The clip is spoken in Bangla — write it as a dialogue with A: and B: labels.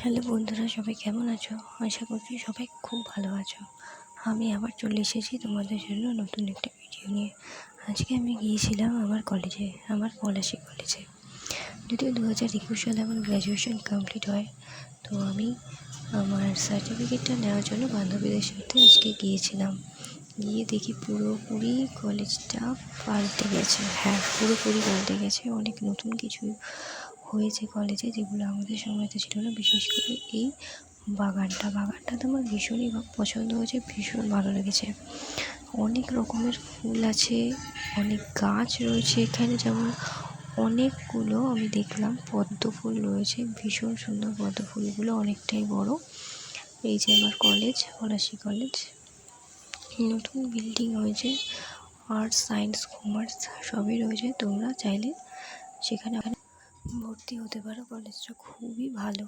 A: হ্যালো বন্ধুরা, সবাই কেমন আছো? আশা করছি সবাই খুব ভালো আছো। আমি আবার চলে এসেছি তোমাদের জন্য নতুন একটা ভিডিও নিয়ে। আজকে আমি গিয়েছিলাম আমার কলেজে, আমার পলাশী কলেজে। যদিও 2021 সালে আমার গ্র্যাজুয়েশন কমপ্লিট হয়, তো আমি আমার সার্টিফিকেটটা নেওয়ার জন্য বান্ধবীদের সাথে আজকে গিয়েছিলাম। গিয়ে দেখি পুরোপুরি কলেজটা পাল্টে গেছে। হ্যাঁ, পুরোপুরি পাল্টে গেছে। অনেক নতুন কিছু হয়েছে কলেজে, যেগুলো আমাদের সময়তে ছিল না। বিশেষ করে এই বাগানটা তো আমার ভীষণই পছন্দ হয়েছে, ভীষণ ভালো লেগেছে। অনেক রকমের ফুল আছে, অনেক গাছ রয়েছে এখানে। যেমন অনেকগুলো আমি দেখলাম পদ্ম ফুল রয়েছে, ভীষণ সুন্দর পদ্ম ফুলগুলো, অনেকটাই বড়। এই যে আমার কলেজ, পলাশী কলেজ, নতুন বিল্ডিং হয়েছে। আর্টস, সায়েন্স, কমার্স সবই রয়েছে। তোমরা চাইলে সেখানে ভর্তি হতে পারো। কলেজটা খুবই ভালো।